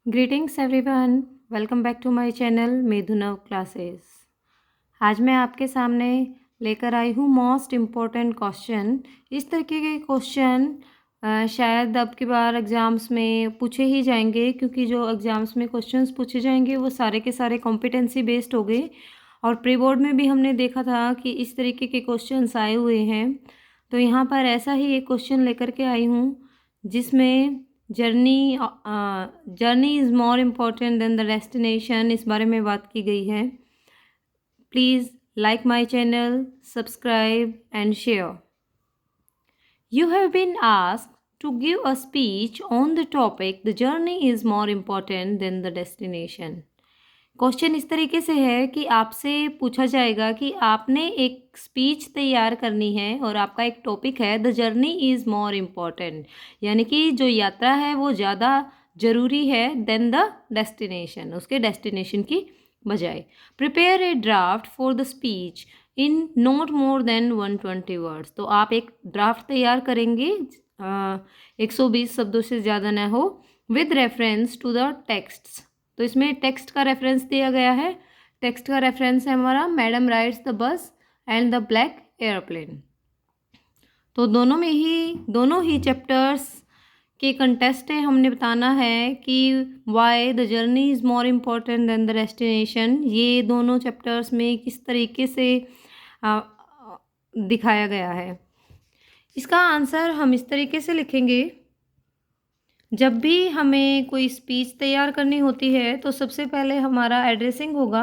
Greetings everyone, welcome back to my channel मेधुनव classes. आज मैं आपके सामने लेकर आई हूँ मोस्ट इम्पोर्टेंट क्वेश्चन। इस तरीके के क्वेश्चन शायद अब की बार एग्ज़ाम्स में पूछे ही जाएंगे, क्योंकि जो एग्ज़ाम्स में क्वेश्चंस पूछे जाएंगे वो सारे के सारे कॉम्पिटेंसी बेस्ड हो गए। और प्री बोर्ड में भी हमने देखा था कि इस तरीके के क्वेश्चंस आए हुए हैं। तो यहाँ पर ऐसा ही एक क्वेश्चन लेकर के आई हूँ जिसमें journey is more important than the destination, इस बारे में बात की गई है। Please like my channel, subscribe and share. You have been asked to give a speech on the topic the journey is more important than the destination. Question इस तरीके से है कि आपसे पूछा जाएगा कि आपने एक स्पीच तैयार करनी है और आपका एक टॉपिक है the journey is more important, यानी कि जो यात्रा है वो ज़्यादा ज़रूरी है देन द डेस्टिनेशन, उसके डेस्टिनेशन की बजाय। Prepare a draft for the speech in not more than 120 words. तो आप एक ड्राफ्ट तैयार करेंगे 120 शब्दों से ज़्यादा ना हो, with reference to the texts. तो इसमें टेक्स्ट का रेफरेंस दिया गया है। टेक्स्ट का रेफरेंस है हमारा madam rides the bus and the black airplane. तो दोनों ही चैप्टर्स के कंटेस्ट है। हमने बताना है कि why the journey is more important than the destination, ये दोनों चैप्टर्स में किस तरीके से दिखाया गया है। इसका आंसर हम इस तरीके से लिखेंगे। जब भी हमें कोई स्पीच तैयार करनी होती है तो सबसे पहले हमारा एड्रेसिंग होगा,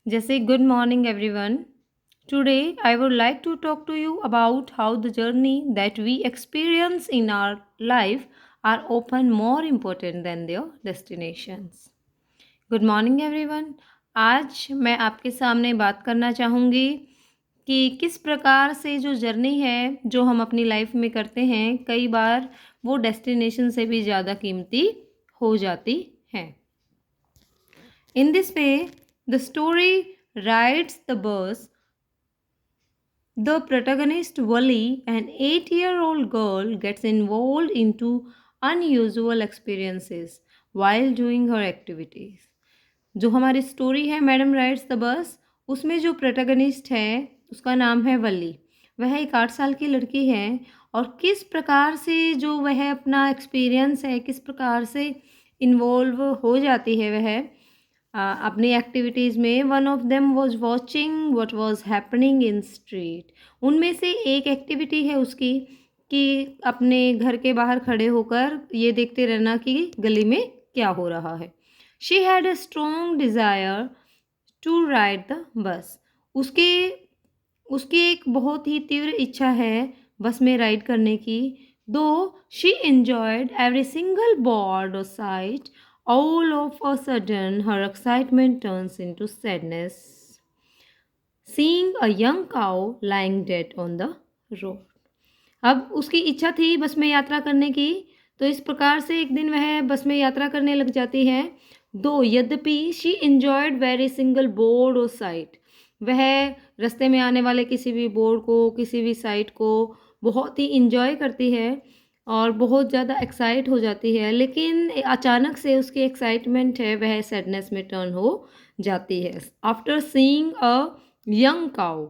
जैसे good morning everyone, today I would like to talk to you about how the journey that we experience in our life are often more important than their destinations. Good morning everyone, आज मैं आपके सामने बात करना चाहूँगी कि किस प्रकार से जो जर्नी है जो हम अपनी लाइफ में करते हैं, कई बार वो डेस्टिनेशन से भी ज़्यादा कीमती हो जाती हैं। In this way the story rides the bus. The protagonist Wally, an 8-year-old girl, gets involved into unusual experiences while doing her activities. जो हमारी स्टोरी है मैडम राइड्स द बस, उसमें जो प्रोटैगनिस्ट है उसका नाम है वली। वह एक 8 साल की लड़की है और किस प्रकार से जो वह अपना एक्सपीरियंस है, किस प्रकार से इन्वॉल्व हो जाती है वह अपनी एक्टिविटीज़ में। One of them was watching what was happening in street. उनमें से एक एक्टिविटी है उसकी कि अपने घर के बाहर खड़े होकर ये देखते रहना कि गली में क्या हो रहा है। She had a strong desire to ride the bus. उसकी एक बहुत ही तीव्र इच्छा है बस में राइड करने की। दो she enjoyed every single board और site, all of a sudden her excitement turns into sadness seeing a young cow lying dead on the road. अब उसकी इच्छा थी बस में यात्रा करने की, तो इस प्रकार से एक दिन वह बस में यात्रा करने लग जाती है। दो यद्यपि she enjoyed very single board और साइट, वह रास्ते में आने वाले किसी भी बोर्ड को, किसी भी साइट को बहुत ही इंजॉय करती है और बहुत ज़्यादा एक्साइट हो जाती है, लेकिन अचानक से उसकी एक्साइटमेंट है वह सैडनेस में टर्न हो जाती है। After seeing a young cow,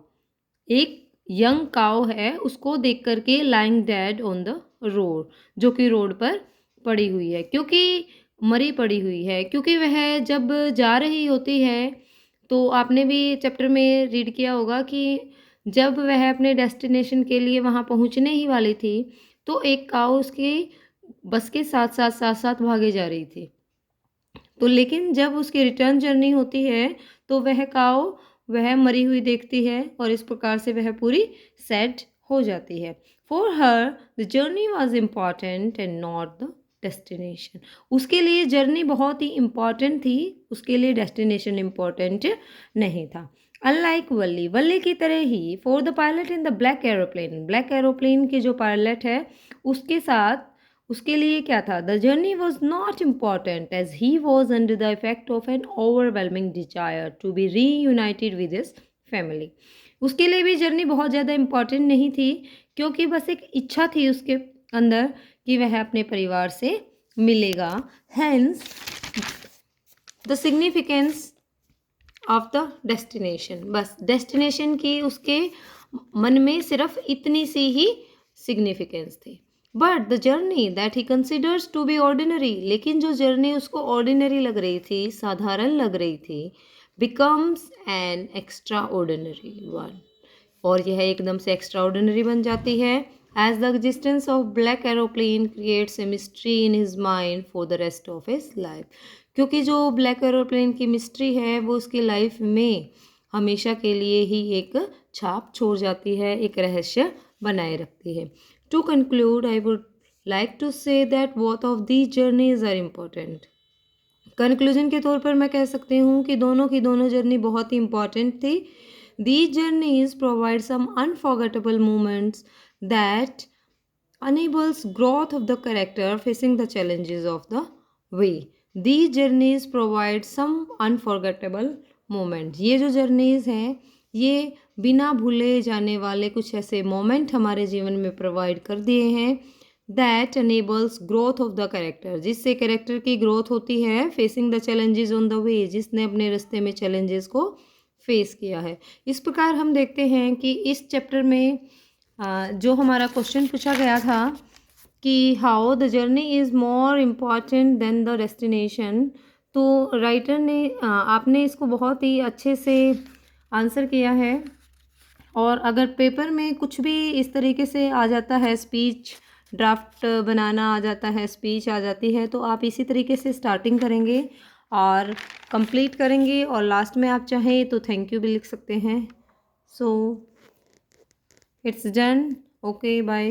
एक यंग काउ है उसको देख करके lying dead on the road, जो कि रोड पर पड़ी हुई है, क्योंकि मरी पड़ी हुई है। क्योंकि वह जब जा रही होती है, तो आपने भी चैप्टर में रीड किया होगा कि जब वह अपने डेस्टिनेशन के लिए वहाँ पहुँचने ही वाली थी तो एक काऊ उसकी बस के साथ साथ भागे जा रही थी। तो लेकिन जब उसकी रिटर्न जर्नी होती है तो वह काऊ वह मरी हुई देखती है और इस प्रकार से वह पूरी सैड हो जाती है। For her the journey was important and not the destination. उसके लिए जर्नी बहुत ही इम्पॉर्टेंट थी, उसके लिए डेस्टिनेशन इम्पॉर्टेंट नहीं था। अनलाइक वल्ली की तरह ही for the pilot in the black aeroplane के जो पायलट है उसके साथ उसके लिए क्या था, the journey was not important as he was under the effect of an overwhelming desire to be reunited with his family. उसके लिए भी जर्नी बहुत ज़्यादा इम्पॉर्टेंट नहीं थी, क्योंकि बस एक इच्छा थी उसके अंदर कि वह अपने परिवार से मिलेगा। Hence the significance of the destination, बस डेस्टिनेशन की उसके मन में सिर्फ इतनी सी ही सिग्निफिकेंस थी। But the journey that he considers to be ordinary, लेकिन जो जर्नी उसको ऑर्डिनरी लग रही थी, साधारण लग रही थी, becomes an extraordinary one, और यह एकदम से एक्स्ट्रा ऑर्डिनरी बन जाती है। As the existence of black aeroplane creates a mystery in his mind for the rest of his life, क्योंकि जो ब्लैक एरोप्लेन की मिस्ट्री है वो उसकी लाइफ में हमेशा के लिए ही एक छाप छोड़ जाती है, एक रहस्य बनाए रखती है। To conclude I would like to say that both of these journeys are important. Conclusion के तौर पर मैं कह सकती हूँ कि दोनों की दोनों जर्नी बहुत ही इम्पॉर्टेंट थी। These journeys provide some unforgettable moments that enables growth of the character facing the challenges of the way. These journeys provide some unforgettable moments. ये जो journeys हैं ये बिना भूले जाने वाले कुछ ऐसे मोमेंट हमारे जीवन में प्रोवाइड कर दिए हैं that enables growth of the character, जिससे कैरेक्टर की ग्रोथ होती है। Facing the challenges on the way, जिसने अपने रास्ते में चैलेंजेस को फेस किया है। इस प्रकार हम देखते हैं कि इस चैप्टर में जो हमारा क्वेश्चन पूछा गया था कि how the journey is more important than the destination, तो राइटर ने आपने इसको बहुत ही अच्छे से आंसर किया है। और अगर पेपर में कुछ भी इस तरीके से आ जाता है, स्पीच ड्राफ्ट बनाना आ जाता है, स्पीच आ जाती है, तो आप इसी तरीके से स्टार्टिंग करेंगे और कंप्लीट करेंगे, और लास्ट में आप चाहें तो थैंक यू भी लिख सकते हैं। So it's done, okay bye.